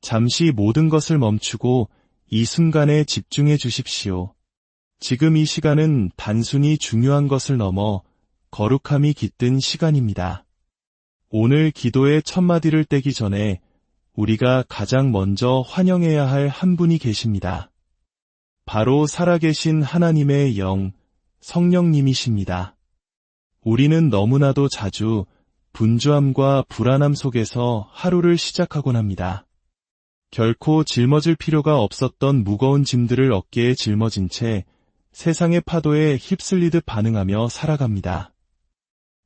잠시 모든 것을 멈추고 이 순간에 집중해 주십시오. 지금 이 시간은 단순히 중요한 것을 넘어 거룩함이 깃든 시간입니다. 오늘 기도의 첫 마디를 떼기 전에 우리가 가장 먼저 환영해야 할 한 분이 계십니다. 바로 살아계신 하나님의 영, 성령님이십니다. 우리는 너무나도 자주 분주함과 불안함 속에서 하루를 시작하곤 합니다. 결코 짊어질 필요가 없었던 무거운 짐들을 어깨에 짊어진 채 세상의 파도에 휩쓸리듯 반응하며 살아갑니다.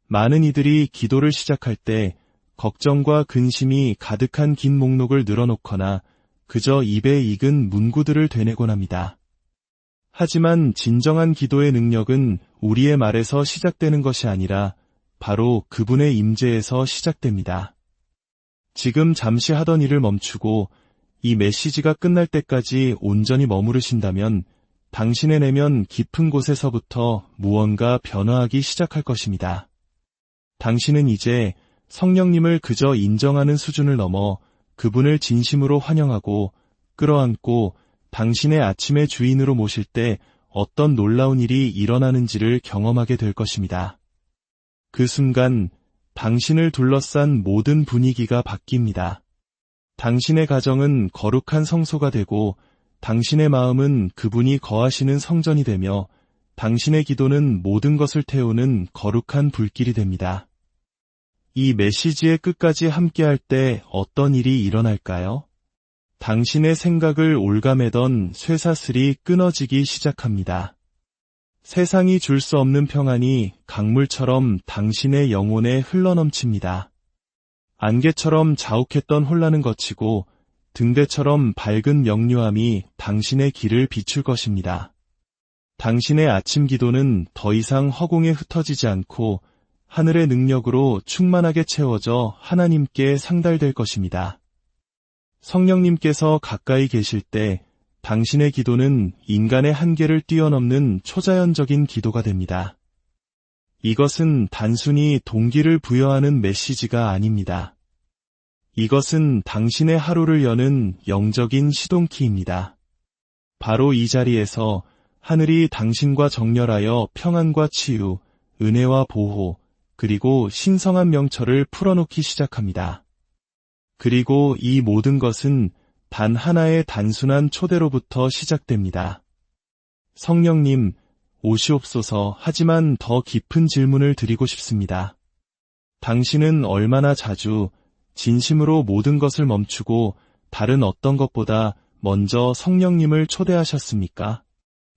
많은 이들이 기도를 시작할 때 걱정과 근심이 가득한 긴 목록을 늘어놓거나 그저 입에 익은 문구들을 되뇌곤 합니다. 하지만 진정한 기도의 능력은 우리의 말에서 시작되는 것이 아니라 바로 그분의 임재에서 시작됩니다. 지금 잠시 하던 일을 멈추고 이 메시지가 끝날 때까지 온전히 머무르신다면 당신의 내면 깊은 곳에서부터 무언가 변화하기 시작할 것입니다. 당신은 이제 성령님을 그저 인정하는 수준을 넘어 그분을 진심으로 환영하고 끌어안고 당신의 아침의 주인으로 모실 때 어떤 놀라운 일이 일어나는지를 경험하게 될 것입니다. 그 순간 당신을 둘러싼 모든 분위기가 바뀝니다. 당신의 가정은 거룩한 성소가 되고 당신의 마음은 그분이 거하시는 성전이 되며 당신의 기도는 모든 것을 태우는 거룩한 불길이 됩니다. 이 메시지의 끝까지 함께할 때 어떤 일이 일어날까요? 당신의 생각을 올가매던 쇠사슬이 끊어지기 시작합니다. 세상이 줄 수 없는 평안이 강물처럼 당신의 영혼에 흘러넘칩니다. 안개처럼 자욱했던 혼란은 거치고 등대처럼 밝은 명료함이 당신의 길을 비출 것입니다. 당신의 아침 기도는 더 이상 허공에 흩어지지 않고 하늘의 능력으로 충만하게 채워져 하나님께 상달될 것입니다. 성령님께서 가까이 계실 때 당신의 기도는 인간의 한계를 뛰어넘는 초자연적인 기도가 됩니다. 이것은 단순히 동기를 부여하는 메시지가 아닙니다. 이것은 당신의 하루를 여는 영적인 시동키입니다. 바로 이 자리에서 하늘이 당신과 정렬하여 평안과 치유, 은혜와 보호, 그리고 신성한 명철을 풀어놓기 시작합니다. 그리고 이 모든 것은 단 하나의 단순한 초대로부터 시작됩니다. 성령님, 오시옵소서. 하지만 더 깊은 질문을 드리고 싶습니다. 당신은 얼마나 자주 진심으로 모든 것을 멈추고 다른 어떤 것보다 먼저 성령님을 초대하셨습니까?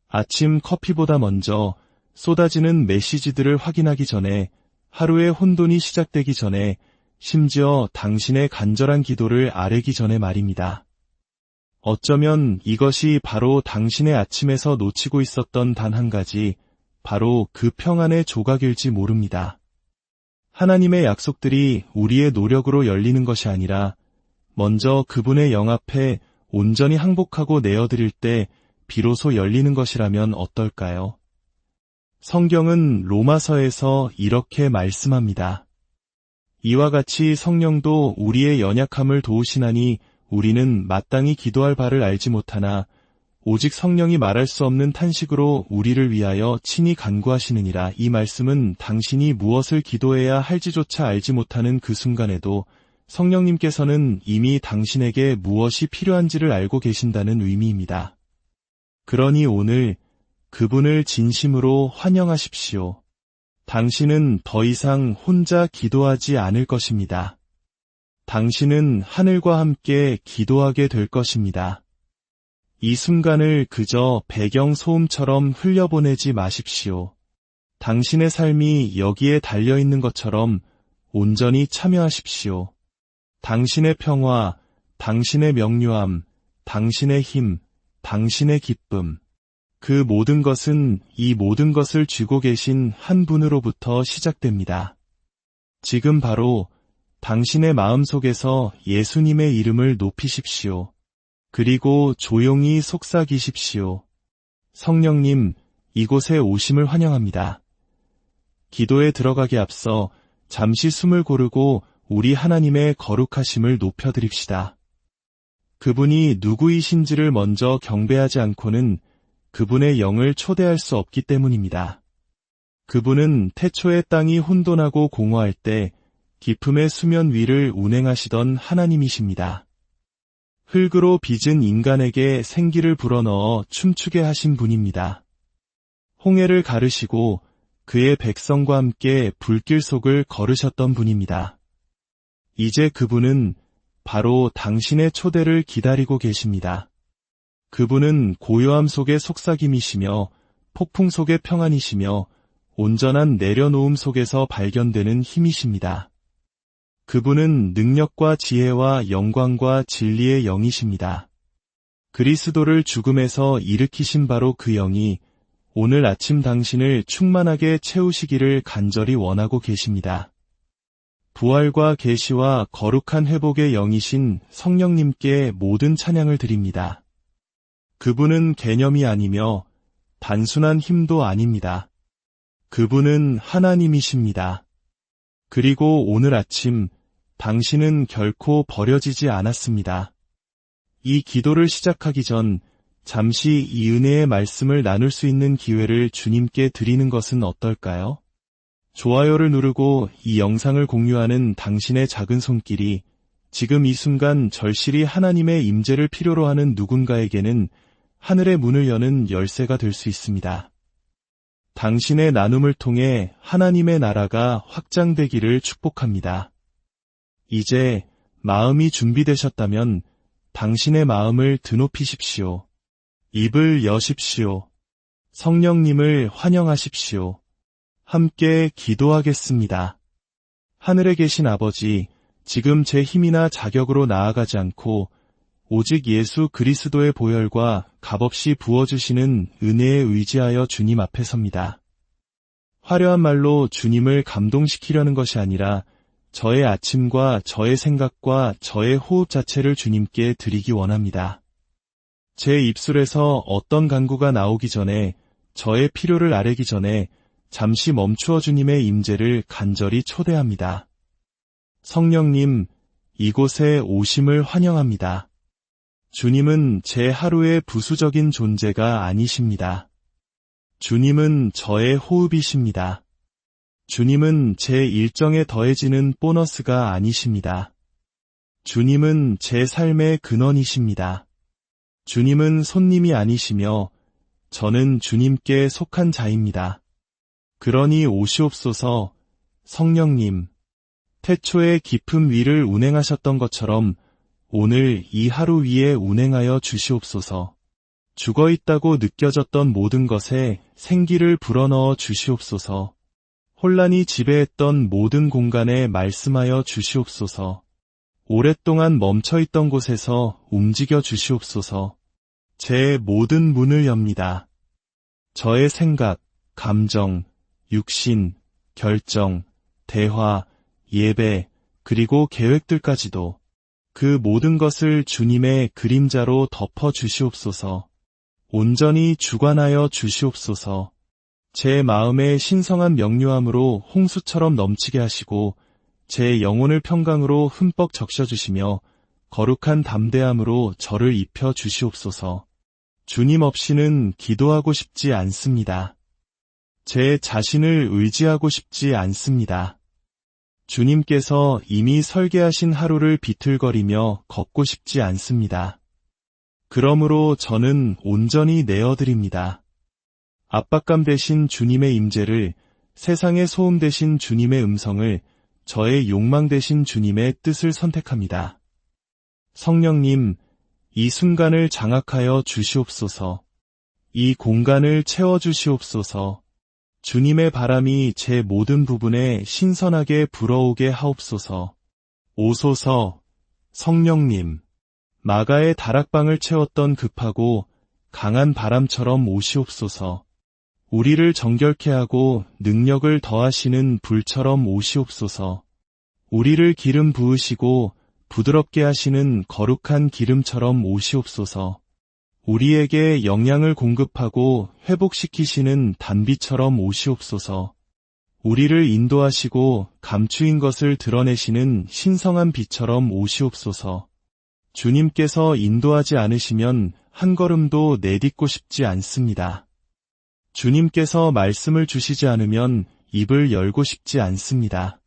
아침 커피보다 먼저 쏟아지는 메시지들을 확인하기 전에, 하루의 혼돈이 시작되기 전에, 심지어 당신의 간절한 기도를 아뢰기 전에 말입니다. 어쩌면 이것이 바로 당신의 아침에서 놓치고 있었던 단 한 가지, 바로 그 평안의 조각일지 모릅니다. 하나님의 약속들이 우리의 노력으로 열리는 것이 아니라 먼저 그분의 영 앞에 온전히 항복하고 내어드릴 때 비로소 열리는 것이라면 어떨까요? 성경은 로마서에서 이렇게 말씀합니다. 이와 같이 성령도 우리의 연약함을 도우시나니 우리는 마땅히 기도할 바를 알지 못하나 오직 성령이 말할 수 없는 탄식으로 우리를 위하여 친히 간구하시느니라. 이 말씀은 당신이 무엇을 기도해야 할지조차 알지 못하는 그 순간에도 성령님께서는 이미 당신에게 무엇이 필요한지를 알고 계신다는 의미입니다. 그러니 오늘 그분을 진심으로 환영하십시오. 당신은 더 이상 혼자 기도하지 않을 것입니다. 당신은 하늘과 함께 기도하게 될 것입니다. 이 순간을 그저 배경 소음처럼 흘려보내지 마십시오. 당신의 삶이 여기에 달려있는 것처럼 온전히 참여하십시오. 당신의 평화, 당신의 명료함, 당신의 힘, 당신의 기쁨, 그 모든 것은 이 모든 것을 쥐고 계신 한 분으로부터 시작됩니다. 지금 바로 당신의 마음속에서 예수님의 이름을 높이십시오. 그리고 조용히 속삭이십시오. 성령님, 이곳에 오심을 환영합니다. 기도에 들어가기 앞서 잠시 숨을 고르고 우리 하나님의 거룩하심을 높여드립시다. 그분이 누구이신지를 먼저 경배하지 않고는 그분의 영을 초대할 수 없기 때문입니다. 그분은 태초에 땅이 혼돈하고 공허할 때 깊음의 수면 위를 운행하시던 하나님이십니다. 흙으로 빚은 인간에게 생기를 불어넣어 춤추게 하신 분입니다. 홍해를 가르시고 그의 백성과 함께 불길 속을 걸으셨던 분입니다. 이제 그분은 바로 당신의 초대를 기다리고 계십니다. 그분은 고요함 속의 속삭임이시며 폭풍 속의 평안이시며 온전한 내려놓음 속에서 발견되는 힘이십니다. 그분은 능력과 지혜와 영광과 진리의 영이십니다. 그리스도를 죽음에서 일으키신 바로 그 영이 오늘 아침 당신을 충만하게 채우시기를 간절히 원하고 계십니다. 부활과 계시와 거룩한 회복의 영이신 성령님께 모든 찬양을 드립니다. 그분은 개념이 아니며 단순한 힘도 아닙니다. 그분은 하나님이십니다. 그리고 오늘 아침 당신은 결코 버려지지 않았습니다. 이 기도를 시작하기 전 잠시 이 은혜의 말씀을 나눌 수 있는 기회를 주님께 드리는 것은 어떨까요? 좋아요를 누르고 이 영상을 공유하는 당신의 작은 손길이 지금 이 순간 절실히 하나님의 임재를 필요로 하는 누군가에게는 하늘의 문을 여는 열쇠가 될 수 있습니다. 당신의 나눔을 통해 하나님의 나라가 확장되기를 축복합니다. 이제 마음이 준비되셨다면 당신의 마음을 드높이십시오. 입을 여십시오. 성령님을 환영하십시오. 함께 기도하겠습니다. 하늘에 계신 아버지, 지금 제 힘이나 자격으로 나아가지 않고 오직 예수 그리스도의 보혈과 값없이 부어주시는 은혜에 의지하여 주님 앞에 섭니다. 화려한 말로 주님을 감동시키려는 것이 아니라 저의 아침과 저의 생각과 저의 호흡 자체를 주님께 드리기 원합니다. 제 입술에서 어떤 간구가 나오기 전에 저의 필요를 아뢰기 전에 잠시 멈추어 주님의 임재를 간절히 초대합니다. 성령님, 이곳에 오심을 환영합니다. 주님은 제 하루의 부수적인 존재가 아니십니다. 주님은 저의 호흡이십니다. 주님은 제 일정에 더해지는 보너스가 아니십니다. 주님은 제 삶의 근원이십니다. 주님은 손님이 아니시며 저는 주님께 속한 자입니다. 그러니 오시옵소서. 성령님, 태초에 깊음 위를 운행하셨던 것처럼 오늘 이 하루 위에 운행하여 주시옵소서. 죽어있다고 느껴졌던 모든 것에 생기를 불어넣어 주시옵소서. 혼란이 지배했던 모든 공간에 말씀하여 주시옵소서. 오랫동안 멈춰있던 곳에서 움직여 주시옵소서. 제 모든 문을 엽니다. 저의 생각, 감정, 육신, 결정, 대화, 예배, 그리고 계획들까지도 그 모든 것을 주님의 그림자로 덮어 주시옵소서. 온전히 주관하여 주시옵소서. 제 마음의 신성한 명료함으로 홍수처럼 넘치게 하시고 제 영혼을 평강으로 흠뻑 적셔주시며 거룩한 담대함으로 저를 입혀 주시옵소서. 주님 없이는 기도하고 싶지 않습니다. 제 자신을 의지하고 싶지 않습니다. 주님께서 이미 설계하신 하루를 비틀거리며 걷고 싶지 않습니다. 그러므로 저는 온전히 내어드립니다. 압박감 대신 주님의 임재를, 세상의 소음 대신 주님의 음성을, 저의 욕망 대신 주님의 뜻을 선택합니다. 성령님, 이 순간을 장악하여 주시옵소서. 이 공간을 채워주시옵소서. 주님의 바람이 제 모든 부분에 신선하게 불어오게 하옵소서. 오소서. 성령님, 마가의 다락방을 채웠던 급하고 강한 바람처럼 오시옵소서. 우리를 정결케 하고 능력을 더하시는 불처럼 오시옵소서. 우리를 기름 부으시고 부드럽게 하시는 거룩한 기름처럼 오시옵소서. 우리에게 영양을 공급하고 회복시키시는 단비처럼 오시옵소서. 우리를 인도하시고 감추인 것을 드러내시는 신성한 빛처럼 오시옵소서. 주님께서 인도하지 않으시면 한 걸음도 내딛고 싶지 않습니다. 주님께서 말씀을 주시지 않으면 입을 열고 싶지 않습니다.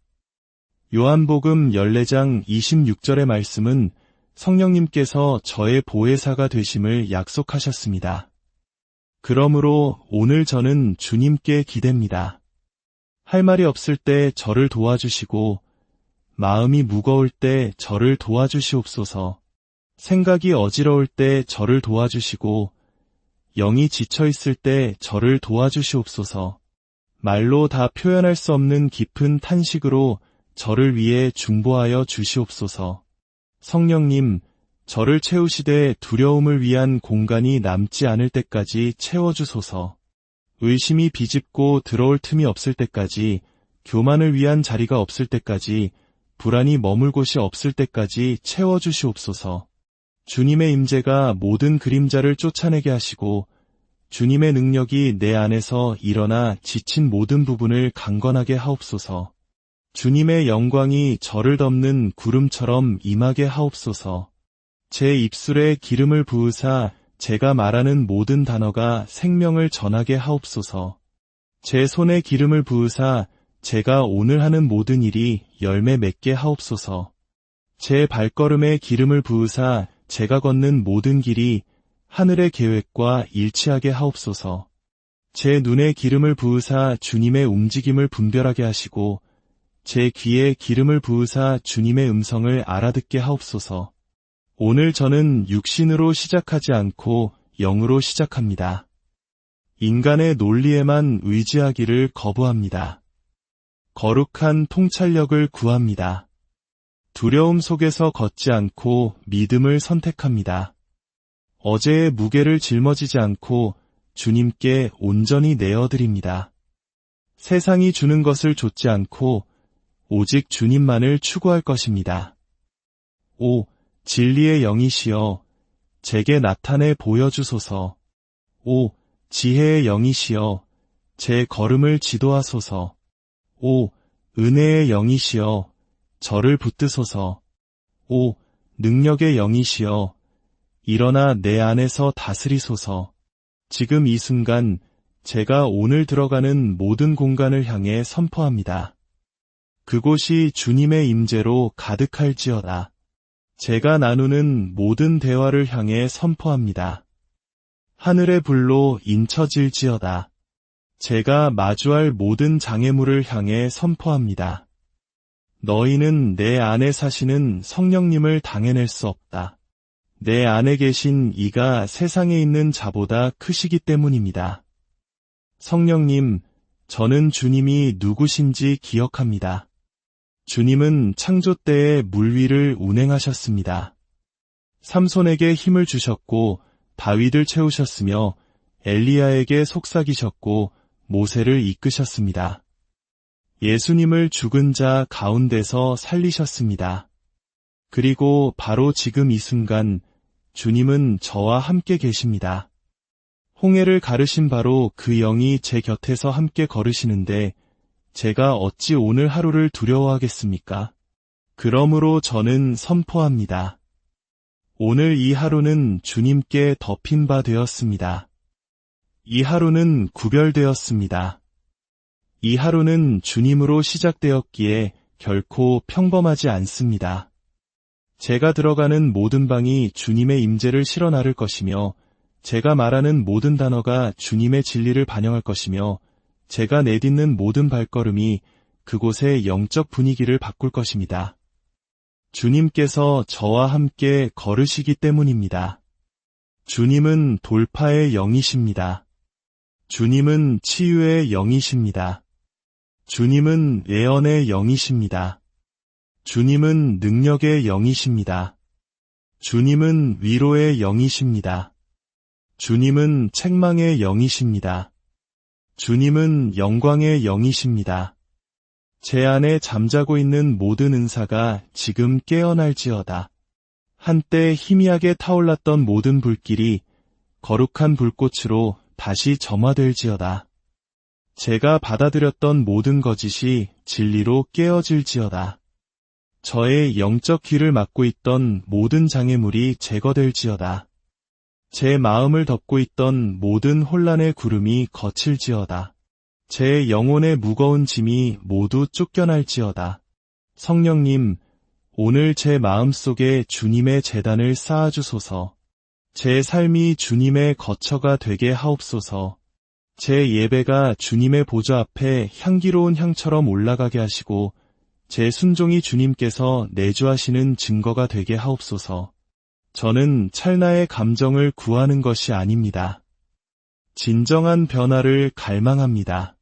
요한복음 14장 26절의 말씀은 성령님께서 저의 보혜사가 되심을 약속하셨습니다. 그러므로 오늘 저는 주님께 기댑니다. 할 말이 없을 때 저를 도와주시고 마음이 무거울 때 저를 도와주시옵소서. 생각이 어지러울 때 저를 도와주시고 영이 지쳐있을 때 저를 도와주시옵소서. 말로 다 표현할 수 없는 깊은 탄식으로 저를 위해 중보하여 주시옵소서. 성령님, 저를 채우시되 두려움을 위한 공간이 남지 않을 때까지 채워주소서. 의심이 비집고 들어올 틈이 없을 때까지, 교만을 위한 자리가 없을 때까지, 불안이 머물 곳이 없을 때까지 채워주시옵소서. 주님의 임재가 모든 그림자를 쫓아내게 하시고 주님의 능력이 내 안에서 일어나 지친 모든 부분을 강건하게 하옵소서. 주님의 영광이 저를 덮는 구름처럼 임하게 하옵소서. 제 입술에 기름을 부으사 제가 말하는 모든 단어가 생명을 전하게 하옵소서. 제 손에 기름을 부으사 제가 오늘 하는 모든 일이 열매 맺게 하옵소서. 제 발걸음에 기름을 부으사 제가 걷는 모든 길이 하늘의 계획과 일치하게 하옵소서. 제 눈에 기름을 부으사 주님의 움직임을 분별하게 하시고 제 귀에 기름을 부으사 주님의 음성을 알아듣게 하옵소서. 오늘 저는 육신으로 시작하지 않고 영으로 시작합니다. 인간의 논리에만 의지하기를 거부합니다. 거룩한 통찰력을 구합니다. 두려움 속에서 걷지 않고 믿음을 선택합니다. 어제의 무게를 짊어지지 않고 주님께 온전히 내어드립니다. 세상이 주는 것을 좇지 않고 오직 주님만을 추구할 것입니다. 오, 진리의 영이시여, 제게 나타내 보여주소서. 오, 지혜의 영이시여, 제 걸음을 지도하소서. 오, 은혜의 영이시여, 저를 붙드소서. 오, 능력의 영이시여, 일어나 내 안에서 다스리소서. 지금 이 순간 제가 오늘 들어가는 모든 공간을 향해 선포합니다. 그곳이 주님의 임재로 가득할지어다. 제가 나누는 모든 대화를 향해 선포합니다. 하늘의 불로 인쳐질지어다. 제가 마주할 모든 장애물을 향해 선포합니다. 너희는 내 안에 사시는 성령님을 당해낼 수 없다. 내 안에 계신 이가 세상에 있는 자보다 크시기 때문입니다. 성령님, 저는 주님이 누구신지 기억합니다. 주님은 창조 때에 물 위를 운행하셨습니다. 삼손에게 힘을 주셨고 다윗을 채우셨으며 엘리야에게 속삭이셨고 모세를 이끄셨습니다. 예수님을 죽은 자 가운데서 살리셨습니다. 그리고 바로 지금 이 순간 주님은 저와 함께 계십니다. 홍해를 가르신 바로 그 영이 제 곁에서 함께 걸으시는데 제가 어찌 오늘 하루를 두려워하겠습니까? 그러므로 저는 선포합니다. 오늘 이 하루는 주님께 덮인 바 되었습니다. 이 하루는 구별되었습니다. 이 하루는 주님으로 시작되었기에 결코 평범하지 않습니다. 제가 들어가는 모든 방이 주님의 임재를 실어 나를 것이며 제가 말하는 모든 단어가 주님의 진리를 반영할 것이며 제가 내딛는 모든 발걸음이 그곳의 영적 분위기를 바꿀 것입니다. 주님께서 저와 함께 걸으시기 때문입니다. 주님은 돌파의 영이십니다. 주님은 치유의 영이십니다. 주님은 예언의 영이십니다. 주님은 능력의 영이십니다. 주님은 위로의 영이십니다. 주님은 책망의 영이십니다. 주님은 영광의 영이십니다. 제 안에 잠자고 있는 모든 은사가 지금 깨어날지어다. 한때 희미하게 타올랐던 모든 불길이 거룩한 불꽃으로 다시 점화될지어다. 제가 받아들였던 모든 거짓이 진리로 깨어질지어다. 저의 영적 길을 막고 있던 모든 장애물이 제거될지어다. 제 마음을 덮고 있던 모든 혼란의 구름이 거칠지어다. 제 영혼의 무거운 짐이 모두 쫓겨날지어다. 성령님, 오늘 제 마음속에 주님의 제단을 쌓아주소서. 제 삶이 주님의 거처가 되게 하옵소서. 제 예배가 주님의 보좌 앞에 향기로운 향처럼 올라가게 하시고 제 순종이 주님께서 내주하시는 증거가 되게 하옵소서. 저는 찰나의 감정을 구하는 것이 아닙니다. 진정한 변화를 갈망합니다.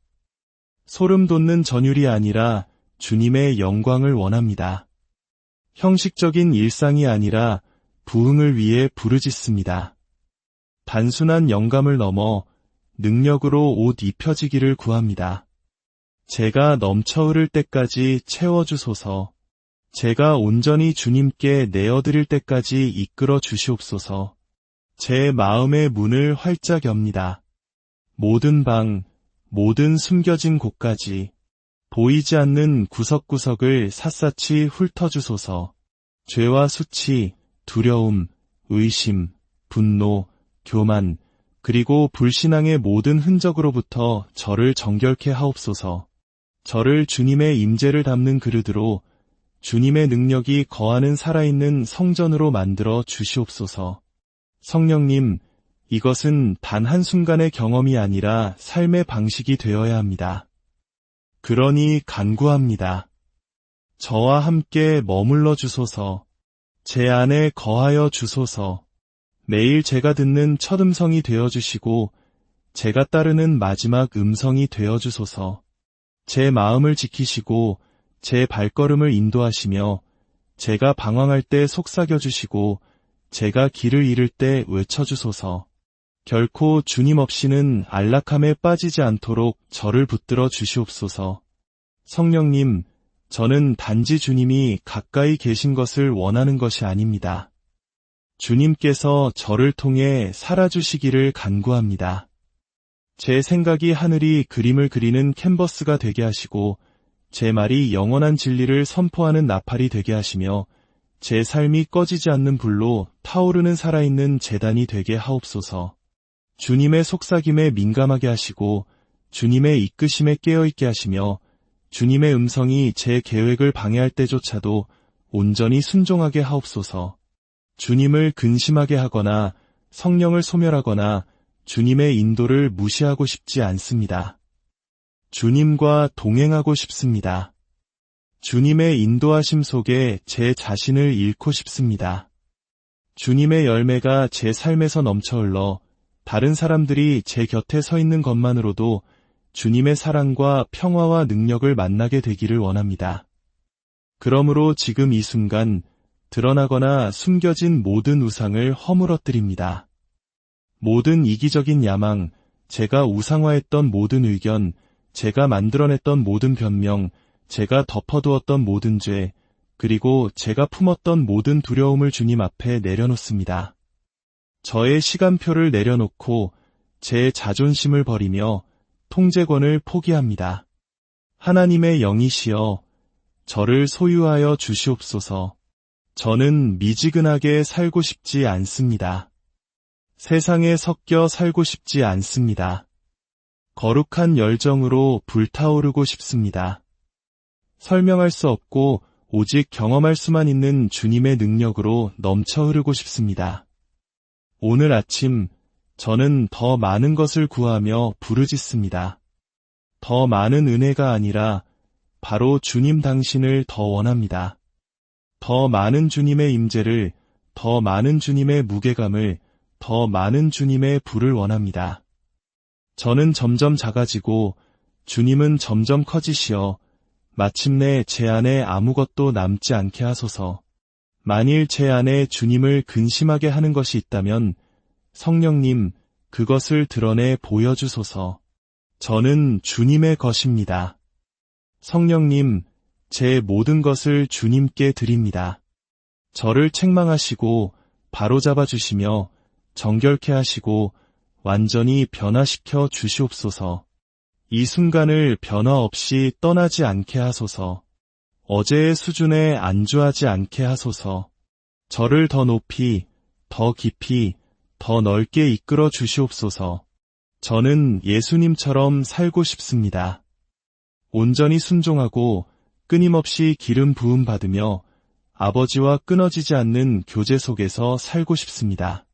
소름 돋는 전율이 아니라 주님의 영광을 원합니다. 형식적인 일상이 아니라 부흥을 위해 부르짖습니다. 단순한 영감을 넘어 능력으로 옷 입혀지기를 구합니다. 제가 넘쳐 흐를 때까지 채워주소서. 제가 온전히 주님께 내어드릴 때까지 이끌어 주시옵소서. 제 마음의 문을 활짝 엽니다. 모든 방, 모든 숨겨진 곳까지 보이지 않는 구석구석을 샅샅이 훑어주소서. 죄와 수치, 두려움, 의심, 분노, 교만, 그리고 불신앙의 모든 흔적으로부터 저를 정결케 하옵소서. 저를 주님의 임재를 담는 그릇으로 주님의 능력이 거하는 살아있는 성전으로 만들어 주시옵소서. 성령님, 이것은 단 한순간의 경험이 아니라 삶의 방식이 되어야 합니다. 그러니 간구합니다. 저와 함께 머물러 주소서. 제 안에 거하여 주소서. 매일 제가 듣는 첫 음성이 되어주시고 제가 따르는 마지막 음성이 되어주소서. 제 마음을 지키시고 제 발걸음을 인도하시며 제가 방황할 때 속삭여주시고 제가 길을 잃을 때 외쳐주소서. 결코 주님 없이는 안락함에 빠지지 않도록 저를 붙들어 주시옵소서. 성령님, 저는 단지 주님이 가까이 계신 것을 원하는 것이 아닙니다. 주님께서 저를 통해 살아주시기를 간구합니다. 제 생각이 하늘이 그림을 그리는 캔버스가 되게 하시고 제 말이 영원한 진리를 선포하는 나팔이 되게 하시며 제 삶이 꺼지지 않는 불로 타오르는 살아있는 제단이 되게 하옵소서. 주님의 속삭임에 민감하게 하시고 주님의 이끄심에 깨어있게 하시며 주님의 음성이 제 계획을 방해할 때조차도 온전히 순종하게 하옵소서. 주님을 근심하게 하거나 성령을 소멸하거나 주님의 인도를 무시하고 싶지 않습니다. 주님과 동행하고 싶습니다. 주님의 인도하심 속에 제 자신을 잃고 싶습니다. 주님의 열매가 제 삶에서 넘쳐 흘러 다른 사람들이 제 곁에 서 있는 것만으로도 주님의 사랑과 평화와 능력을 만나게 되기를 원합니다. 그러므로 지금 이 순간 드러나거나 숨겨진 모든 우상을 허물어뜨립니다. 모든 이기적인 야망, 제가 우상화했던 모든 의견, 제가 만들어냈던 모든 변명, 제가 덮어두었던 모든 죄, 그리고 제가 품었던 모든 두려움을 주님 앞에 내려놓습니다. 저의 시간표를 내려놓고 제 자존심을 버리며 통제권을 포기합니다. 하나님의 영이시여, 저를 소유하여 주시옵소서. 저는 미지근하게 살고 싶지 않습니다. 세상에 섞여 살고 싶지 않습니다. 거룩한 열정으로 불타오르고 싶습니다. 설명할 수 없고 오직 경험할 수만 있는 주님의 능력으로 넘쳐 흐르고 싶습니다. 오늘 아침 저는 더 많은 것을 구하며 부르짖습니다. 더 많은 은혜가 아니라 바로 주님 당신을 더 원합니다. 더 많은 주님의 임재를, 더 많은 주님의 무게감을, 더 많은 주님의 불을 원합니다. 저는 점점 작아지고 주님은 점점 커지시어 마침내 제 안에 아무것도 남지 않게 하소서. 만일 제 안에 주님을 근심하게 하는 것이 있다면 성령님, 그것을 드러내 보여주소서. 저는 주님의 것입니다. 성령님, 제 모든 것을 주님께 드립니다. 저를 책망하시고 바로잡아 주시며 정결케 하시고 완전히 변화시켜 주시옵소서. 이 순간을 변화 없이 떠나지 않게 하소서. 어제의 수준에 안주하지 않게 하소서. 저를 더 높이, 더 깊이, 더 넓게 이끌어 주시옵소서. 저는 예수님처럼 살고 싶습니다. 온전히 순종하고 끊임없이 기름 부음 받으며 아버지와 끊어지지 않는 교제 속에서 살고 싶습니다.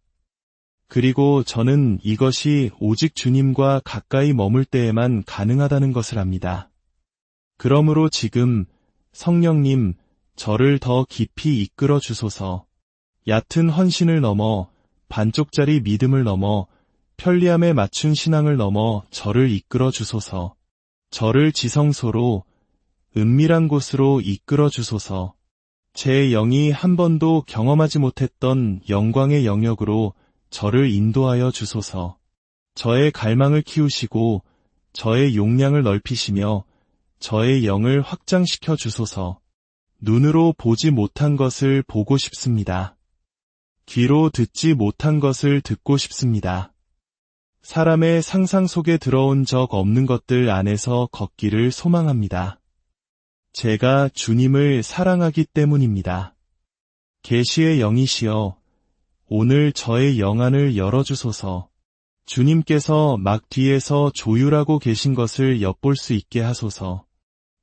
그리고 저는 이것이 오직 주님과 가까이 머물 때에만 가능하다는 것을 압니다. 그러므로 지금 성령님, 저를 더 깊이 이끌어 주소서. 얕은 헌신을 넘어 반쪽짜리 믿음을 넘어 편리함에 맞춘 신앙을 넘어 저를 이끌어 주소서. 저를 지성소로 은밀한 곳으로 이끌어 주소서. 제 영이 한 번도 경험하지 못했던 영광의 영역으로 저를 인도하여 주소서. 저의 갈망을 키우시고 저의 용량을 넓히시며 저의 영을 확장시켜 주소서. 눈으로 보지 못한 것을 보고 싶습니다. 귀로 듣지 못한 것을 듣고 싶습니다. 사람의 상상 속에 들어온 적 없는 것들 안에서 걷기를 소망합니다. 제가 주님을 사랑하기 때문입니다. 계시의 영이시여, 오늘 저의 영안을 열어주소서. 주님께서 막 뒤에서 조율하고 계신 것을 엿볼 수 있게 하소서.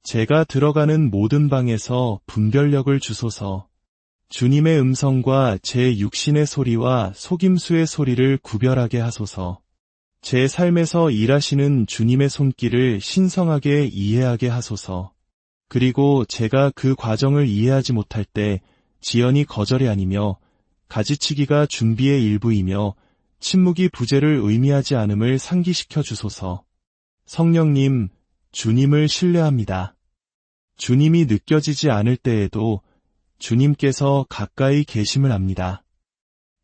제가 들어가는 모든 방에서 분별력을 주소서. 주님의 음성과 제 육신의 소리와 속임수의 소리를 구별하게 하소서. 제 삶에서 일하시는 주님의 손길을 신성하게 이해하게 하소서. 그리고 제가 그 과정을 이해하지 못할 때 지연이 거절이 아니며 가지치기가 준비의 일부이며 침묵이 부재를 의미하지 않음을 상기시켜 주소서. 성령님, 주님을 신뢰합니다. 주님이 느껴지지 않을 때에도 주님께서 가까이 계심을 압니다.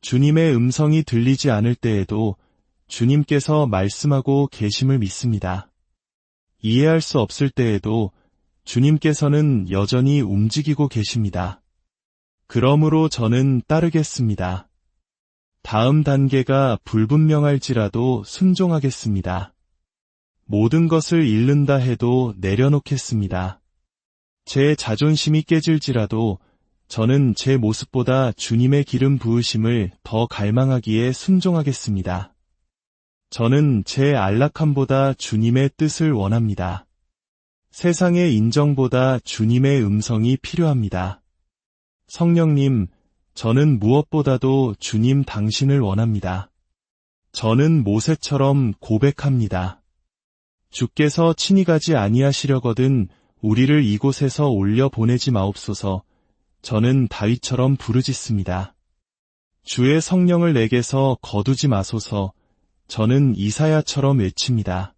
주님의 음성이 들리지 않을 때에도 주님께서 말씀하고 계심을 믿습니다. 이해할 수 없을 때에도 주님께서는 여전히 움직이고 계십니다. 그러므로 저는 따르겠습니다. 다음 단계가 불분명할지라도 순종하겠습니다. 모든 것을 잃는다 해도 내려놓겠습니다. 제 자존심이 깨질지라도 저는 제 모습보다 주님의 기름 부으심을 더 갈망하기에 순종하겠습니다. 저는 제 안락함보다 주님의 뜻을 원합니다. 세상의 인정보다 주님의 음성이 필요합니다. 성령님, 저는 무엇보다도 주님 당신을 원합니다. 저는 모세처럼 고백합니다. 주께서 친히 가지 아니하시려거든 우리를 이곳에서 올려 보내지 마옵소서. 저는 다윗처럼 부르짖습니다. 주의 성령을 내게서 거두지 마소서. 저는 이사야처럼 외칩니다.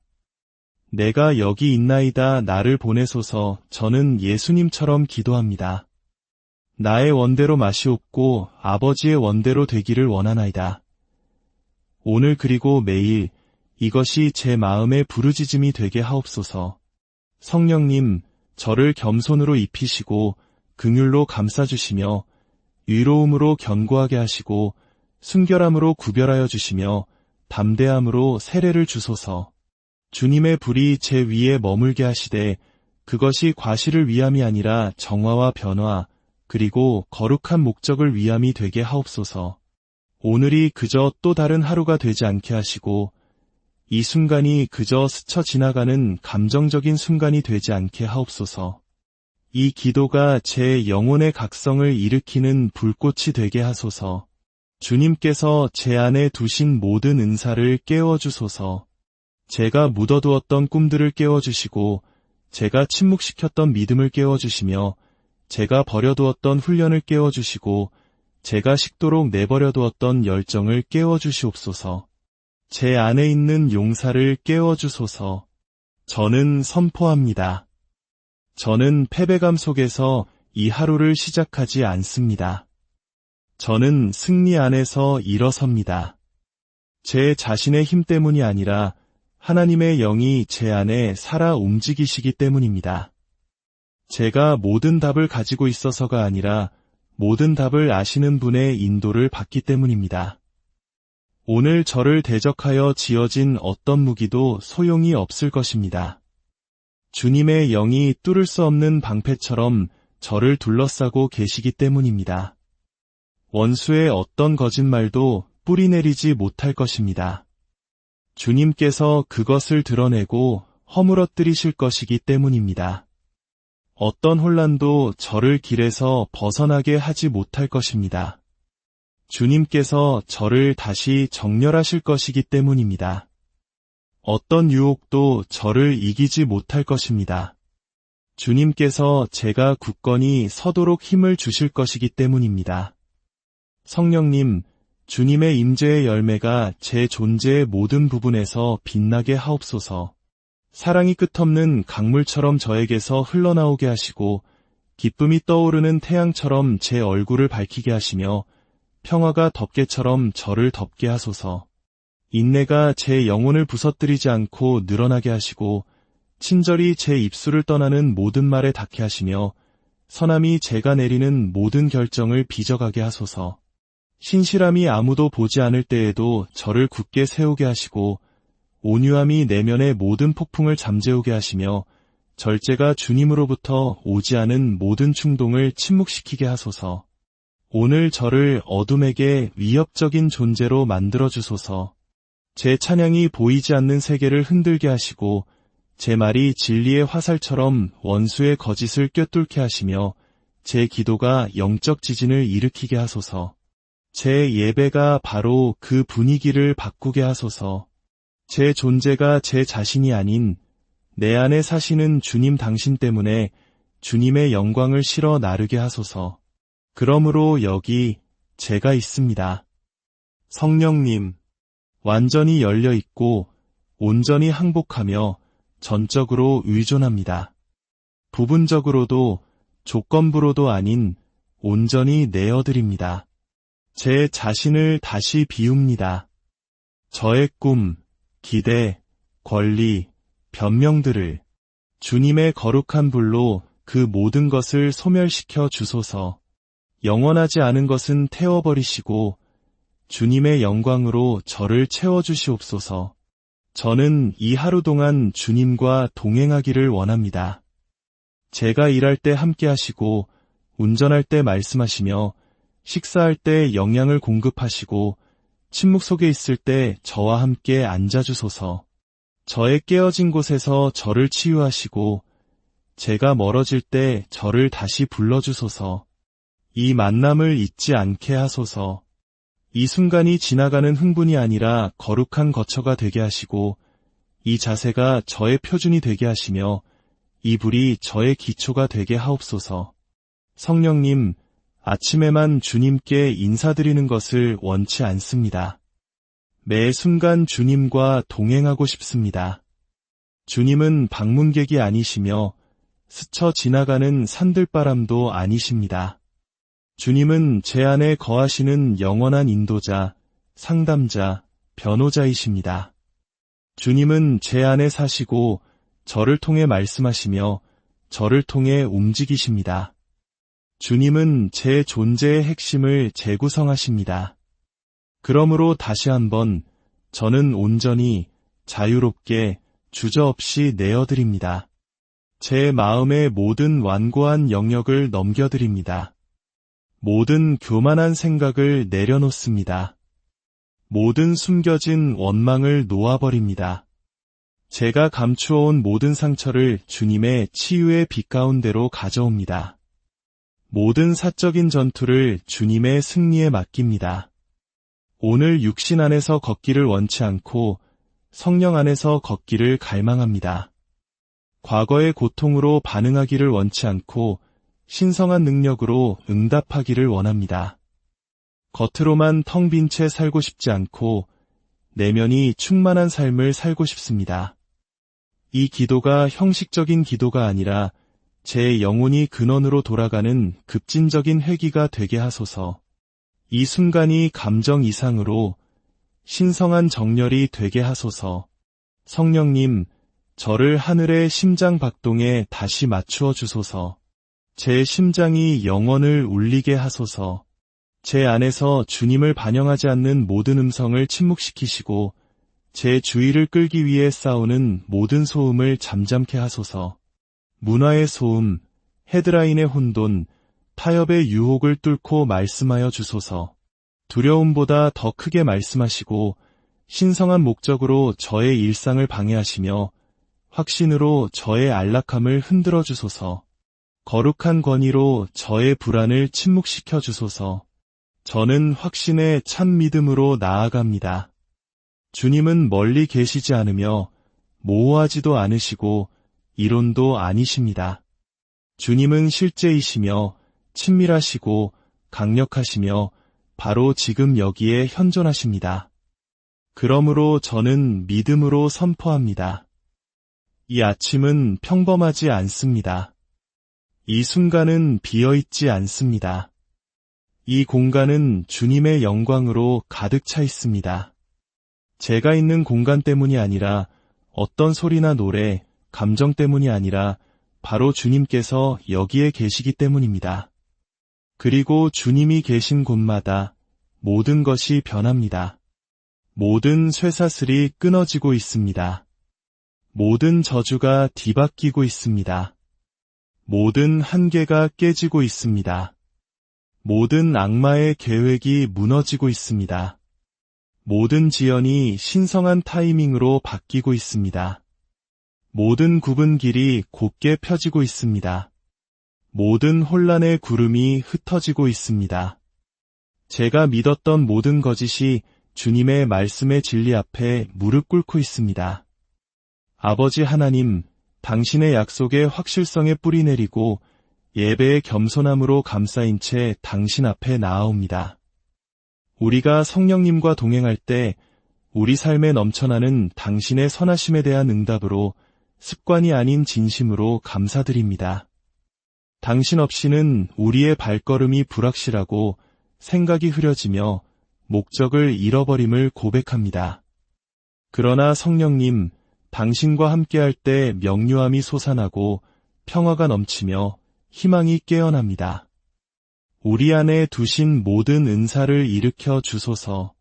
내가 여기 있나이다 나를 보내소서. 저는 예수님처럼 기도합니다. 나의 원대로 마시옵고 아버지의 원대로 되기를 원하나이다. 오늘 그리고 매일 이것이 제 마음의 부르짖음이 되게 하옵소서. 성령님, 저를 겸손으로 입히시고 긍휼로 감싸주시며 위로움으로 견고하게 하시고 순결함으로 구별하여 주시며 담대함으로 세례를 주소서. 주님의 불이 제 위에 머물게 하시되 그것이 과실을 위함이 아니라 정화와 변화 그리고 거룩한 목적을 위함이 되게 하옵소서. 오늘이 그저 또 다른 하루가 되지 않게 하시고 이 순간이 그저 스쳐 지나가는 감정적인 순간이 되지 않게 하옵소서. 이 기도가 제 영혼의 각성을 일으키는 불꽃이 되게 하소서. 주님께서 제 안에 두신 모든 은사를 깨워주소서. 제가 묻어두었던 꿈들을 깨워주시고 제가 침묵시켰던 믿음을 깨워주시며 제가 버려두었던 훈련을 깨워주시고 제가 식도록 내버려두었던 열정을 깨워주시옵소서. 제 안에 있는 용사를 깨워주소서. 저는 선포합니다. 저는 패배감 속에서 이 하루를 시작하지 않습니다. 저는 승리 안에서 일어섭니다. 제 자신의 힘 때문이 아니라 하나님의 영이 제 안에 살아 움직이시기 때문입니다. 제가 모든 답을 가지고 있어서가 아니라 모든 답을 아시는 분의 인도를 받기 때문입니다. 오늘 저를 대적하여 지어진 어떤 무기도 소용이 없을 것입니다. 주님의 영이 뚫을 수 없는 방패처럼 저를 둘러싸고 계시기 때문입니다. 원수의 어떤 거짓말도 뿌리내리지 못할 것입니다. 주님께서 그것을 드러내고 허물어뜨리실 것이기 때문입니다. 어떤 혼란도 저를 길에서 벗어나게 하지 못할 것입니다. 주님께서 저를 다시 정렬하실 것이기 때문입니다. 어떤 유혹도 저를 이기지 못할 것입니다. 주님께서 제가 굳건히 서도록 힘을 주실 것이기 때문입니다. 성령님, 주님의 임재의 열매가 제 존재의 모든 부분에서 빛나게 하옵소서. 사랑이 끝없는 강물처럼 저에게서 흘러나오게 하시고 기쁨이 떠오르는 태양처럼 제 얼굴을 밝히게 하시며 평화가 덮개처럼 저를 덮게 하소서. 인내가 제 영혼을 부서뜨리지 않고 늘어나게 하시고 친절히 제 입술을 떠나는 모든 말에 닿게 하시며 선함이 제가 내리는 모든 결정을 빚어가게 하소서. 신실함이 아무도 보지 않을 때에도 저를 굳게 세우게 하시고 온유함이 내면의 모든 폭풍을 잠재우게 하시며 절제가 주님으로부터 오지 않은 모든 충동을 침묵시키게 하소서. 오늘 저를 어둠에게 위협적인 존재로 만들어주소서. 제 찬양이 보이지 않는 세계를 흔들게 하시고 제 말이 진리의 화살처럼 원수의 거짓을 꿰뚫게 하시며 제 기도가 영적 지진을 일으키게 하소서. 제 예배가 바로 그 분위기를 바꾸게 하소서. 제 존재가 제 자신이 아닌 내 안에 사시는 주님 당신 때문에 주님의 영광을 실어 나르게 하소서. 그러므로 여기 제가 있습니다. 성령님, 완전히 열려 있고 온전히 항복하며 전적으로 의존합니다. 부분적으로도 조건부로도 아닌 온전히 내어드립니다. 제 자신을 다시 비웁니다. 저의 꿈, 기대, 권리, 변명들을 주님의 거룩한 불로 그 모든 것을 소멸시켜 주소서. 영원하지 않은 것은 태워버리시고 주님의 영광으로 저를 채워주시옵소서. 저는 이 하루 동안 주님과 동행하기를 원합니다. 제가 일할 때 함께 하시고 운전할 때 말씀하시며 식사할 때 영양을 공급하시고 침묵 속에 있을 때 저와 함께 앉아주소서. 저의 깨어진 곳에서 저를 치유하시고 제가 멀어질 때 저를 다시 불러주소서. 이 만남을 잊지 않게 하소서. 이 순간이 지나가는 흥분이 아니라 거룩한 거처가 되게 하시고 이 자세가 저의 표준이 되게 하시며 이 불이 저의 기초가 되게 하옵소서. 성령님, 아침에만 주님께 인사드리는 것을 원치 않습니다. 매 순간 주님과 동행하고 싶습니다. 주님은 방문객이 아니시며 스쳐 지나가는 산들바람도 아니십니다. 주님은 제 안에 거하시는 영원한 인도자, 상담자, 변호자이십니다. 주님은 제 안에 사시고 저를 통해 말씀하시며 저를 통해 움직이십니다. 주님은 제 존재의 핵심을 재구성하십니다. 그러므로 다시 한번 저는 온전히 자유롭게 주저없이 내어드립니다. 제 마음의 모든 완고한 영역을 넘겨드립니다. 모든 교만한 생각을 내려놓습니다. 모든 숨겨진 원망을 놓아버립니다. 제가 감추어온 모든 상처를 주님의 치유의 빛 가운데로 가져옵니다. 모든 사적인 전투를 주님의 승리에 맡깁니다. 오늘 육신 안에서 걷기를 원치 않고 성령 안에서 걷기를 갈망합니다. 과거의 고통으로 반응하기를 원치 않고 신성한 능력으로 응답하기를 원합니다. 겉으로만 텅 빈 채 살고 싶지 않고 내면이 충만한 삶을 살고 싶습니다. 이 기도가 형식적인 기도가 아니라 제 영혼이 근원으로 돌아가는 급진적인 회귀가 되게 하소서. 이 순간이 감정 이상으로 신성한 정렬이 되게 하소서. 성령님, 저를 하늘의 심장 박동에 다시 맞추어 주소서. 제 심장이 영혼을 울리게 하소서. 제 안에서 주님을 반영하지 않는 모든 음성을 침묵시키시고 제 주의를 끌기 위해 싸우는 모든 소음을 잠잠케 하소서. 문화의 소음, 헤드라인의 혼돈, 타협의 유혹을 뚫고 말씀하여 주소서. 두려움보다 더 크게 말씀하시고 신성한 목적으로 저의 일상을 방해하시며 확신으로 저의 안락함을 흔들어 주소서. 거룩한 권위로 저의 불안을 침묵시켜 주소서. 저는 확신의 참 믿음으로 나아갑니다. 주님은 멀리 계시지 않으며 모호하지도 않으시고 이론도 아니십니다. 주님은 실제이시며 친밀하시고 강력하시며 바로 지금 여기에 현존하십니다. 그러므로 저는 믿음으로 선포합니다. 이 아침은 평범하지 않습니다. 이 순간은 비어있지 않습니다. 이 공간은 주님의 영광으로 가득 차 있습니다. 제가 있는 공간 때문이 아니라 어떤 소리나 노래, 감정 때문이 아니라 바로 주님께서 여기에 계시기 때문입니다. 그리고 주님이 계신 곳마다 모든 것이 변합니다. 모든 쇠사슬이 끊어지고 있습니다. 모든 저주가 뒤바뀌고 있습니다. 모든 한계가 깨지고 있습니다. 모든 악마의 계획이 무너지고 있습니다. 모든 지연이 신성한 타이밍으로 바뀌고 있습니다. 모든 굽은 길이 곧게 펴지고 있습니다. 모든 혼란의 구름이 흩어지고 있습니다. 제가 믿었던 모든 거짓이 주님의 말씀의 진리 앞에 무릎 꿇고 있습니다. 아버지 하나님, 당신의 약속의 확실성에 뿌리 내리고 예배의 겸손함으로 감싸인 채 당신 앞에 나아옵니다. 우리가 성령님과 동행할 때 우리 삶에 넘쳐나는 당신의 선하심에 대한 응답으로 습관이 아닌 진심으로 감사드립니다. 당신 없이는 우리의 발걸음이 불확실하고 생각이 흐려지며 목적을 잃어버림을 고백합니다. 그러나 성령님, 당신과 함께할 때 명료함이 솟아나고 평화가 넘치며 희망이 깨어납니다. 우리 안에 두신 모든 은사를 일으켜 주소서.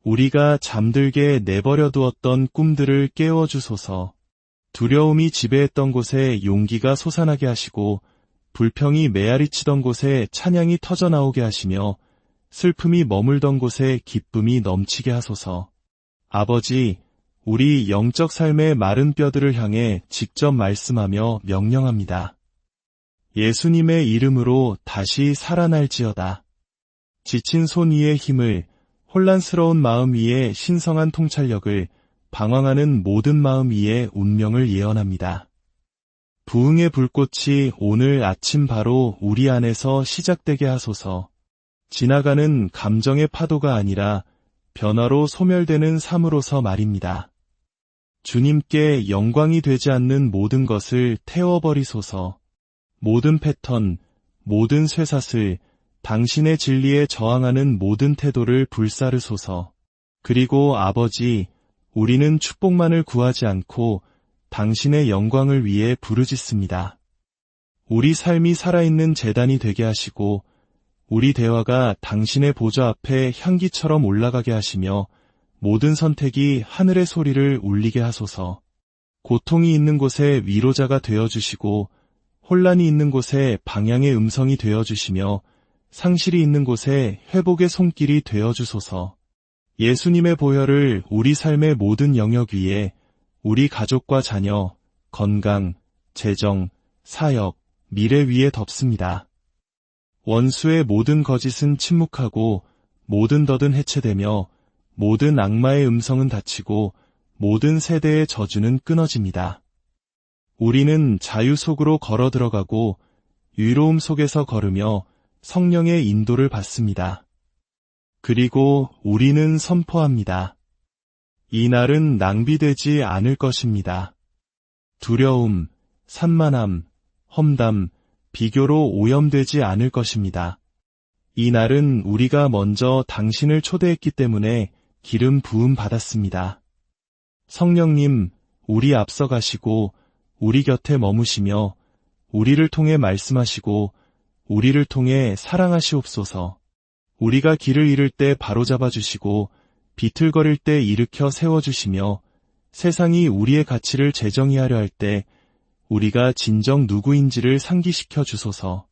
우리가 잠들게 내버려 두었던 꿈들을 깨워 주소서. 두려움이 지배했던 곳에 용기가 솟아나게 하시고 불평이 메아리치던 곳에 찬양이 터져나오게 하시며 슬픔이 머물던 곳에 기쁨이 넘치게 하소서. 아버지, 우리 영적 삶의 마른 뼈들을 향해 직접 말씀하며 명령합니다. 예수님의 이름으로 다시 살아날지어다. 지친 손 위의 힘을, 혼란스러운 마음 위에 신성한 통찰력을, 방황하는 모든 마음 위에 운명을 예언합니다. 부흥의 불꽃이 오늘 아침 바로 우리 안에서 시작되게 하소서. 지나가는 감정의 파도가 아니라 변화로 소멸되는 삶으로서 말입니다. 주님께 영광이 되지 않는 모든 것을 태워버리소서. 모든 패턴, 모든 쇠사슬, 당신의 진리에 저항하는 모든 태도를 불사르소서. 그리고 아버지, 우리는 축복만을 구하지 않고 당신의 영광을 위해 부르짖습니다. 우리 삶이 살아있는 제단이 되게 하시고 우리 대화가 당신의 보좌 앞에 향기처럼 올라가게 하시며 모든 선택이 하늘의 소리를 울리게 하소서. 고통이 있는 곳에 위로자가 되어주시고 혼란이 있는 곳에 방향의 음성이 되어주시며 상실이 있는 곳에 회복의 손길이 되어주소서. 예수님의 보혈을 우리 삶의 모든 영역 위에 우리 가족과 자녀, 건강, 재정, 사역, 미래 위에 덮습니다. 원수의 모든 거짓은 침묵하고 모든 덫은 해체되며 모든 악마의 음성은 닫히고 모든 세대의 저주는 끊어집니다. 우리는 자유 속으로 걸어 들어가고 유로움 속에서 걸으며 성령의 인도를 받습니다. 그리고 우리는 선포합니다. 이 날은 낭비되지 않을 것입니다. 두려움, 산만함, 험담, 비교로 오염되지 않을 것입니다. 이 날은 우리가 먼저 당신을 초대했기 때문에 기름 부음 받았습니다. 성령님, 우리 앞서 가시고 우리 곁에 머무시며 우리를 통해 말씀하시고 우리를 통해 사랑하시옵소서. 우리가 길을 잃을 때 바로잡아 주시고 비틀거릴 때 일으켜 세워주시며 세상이 우리의 가치를 재정의하려 할 때 우리가 진정 누구인지를 상기시켜 주소서.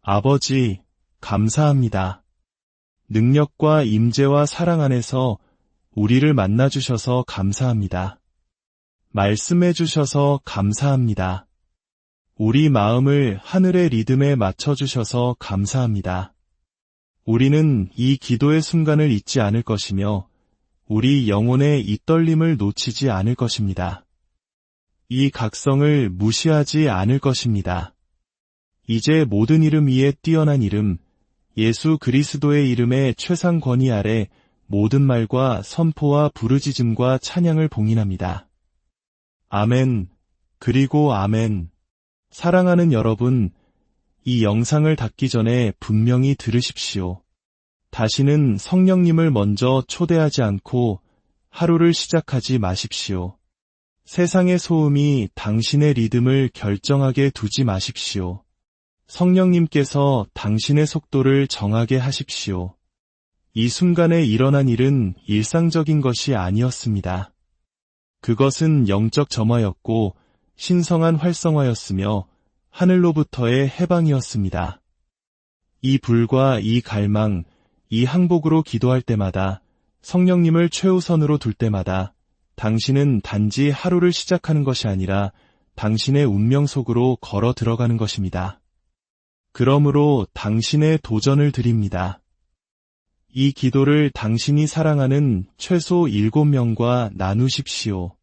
아버지, 감사합니다. 능력과 임재와 사랑 안에서 우리를 만나주셔서 감사합니다. 말씀해 주셔서 감사합니다. 우리 마음을 하늘의 리듬에 맞춰주셔서 감사합니다. 우리는 이 기도의 순간을 잊지 않을 것이며 우리 영혼의 이 떨림을 놓치지 않을 것입니다. 이 각성을 무시하지 않을 것입니다. 이제 모든 이름 위에 뛰어난 이름, 예수 그리스도의 이름의 최상 권위 아래 모든 말과 선포와 부르짖음과 찬양을 봉인합니다. 아멘, 그리고 아멘. 사랑하는 여러분, 이 영상을 닫기 전에 분명히 들으십시오. 다시는 성령님을 먼저 초대하지 않고 하루를 시작하지 마십시오. 세상의 소음이 당신의 리듬을 결정하게 두지 마십시오. 성령님께서 당신의 속도를 정하게 하십시오. 이 순간에 일어난 일은 일상적인 것이 아니었습니다. 그것은 영적 점화였고 신성한 활성화였으며 하늘로부터의 해방이었습니다. 이 불과 이 갈망, 이 항복으로 기도할 때마다, 성령님을 최우선으로 둘 때마다 당신은 단지 하루를 시작하는 것이 아니라 당신의 운명 속으로 걸어 들어가는 것입니다. 그러므로 당신의 도전을 드립니다. 이 기도를 당신이 사랑하는 최소 7명과 나누십시오.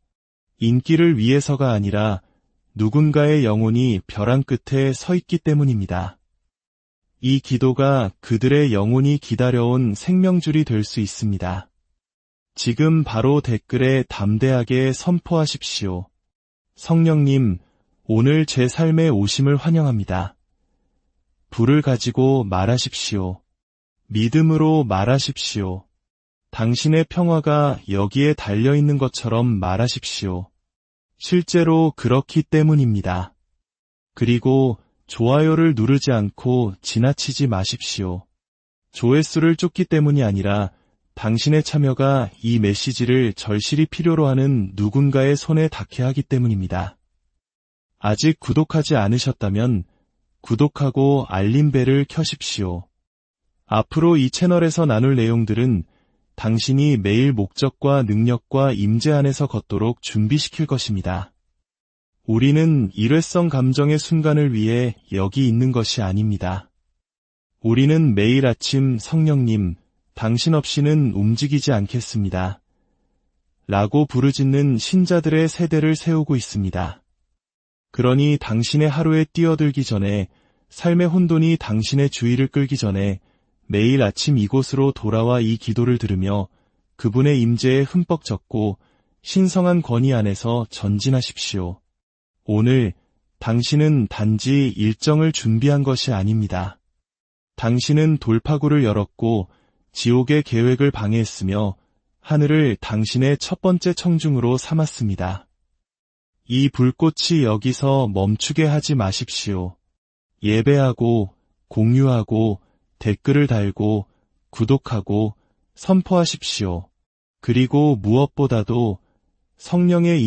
인기를 위해서가 아니라 누군가의 영혼이 벼랑 끝에 서 있기 때문입니다. 이 기도가 그들의 영혼이 기다려온 생명줄이 될 수 있습니다. 지금 바로 댓글에 담대하게 선포하십시오. 성령님, 오늘 제 삶에 오심을 환영합니다. 불을 가지고 말하십시오. 믿음으로 말하십시오. 당신의 평화가 여기에 달려있는 것처럼 말하십시오. 실제로 그렇기 때문입니다. 그리고 좋아요를 누르지 않고 지나치지 마십시오. 조회수를 쫓기 때문이 아니라 당신의 참여가 이 메시지를 절실히 필요로 하는 누군가의 손에 닿게 하기 때문입니다. 아직 구독하지 않으셨다면 구독하고 알림벨을 켜십시오. 앞으로 이 채널에서 나눌 내용들은 당신이 매일 목적과 능력과 임재 안에서 걷도록 준비시킬 것입니다. 우리는 일회성 감정의 순간을 위해 여기 있는 것이 아닙니다. 우리는 매일 아침 성령님, 당신 없이는 움직이지 않겠습니다. 라고 부르짖는 신자들의 세대를 세우고 있습니다. 그러니 당신의 하루에 뛰어들기 전에, 삶의 혼돈이 당신의 주의를 끌기 전에 매일 아침 이곳으로 돌아와 이 기도를 들으며 그분의 임재에 흠뻑 젖고 신성한 권위 안에서 전진하십시오. 오늘 당신은 단지 일정을 준비한 것이 아닙니다. 당신은 돌파구를 열었고 지옥의 계획을 방해했으며 하늘을 당신의 첫 번째 청중으로 삼았습니다. 이 불꽃이 여기서 멈추게 하지 마십시오. 예배하고 공유하고 댓글을 달고 구독하고 선포하십시오. 그리고 무엇보다도 성령의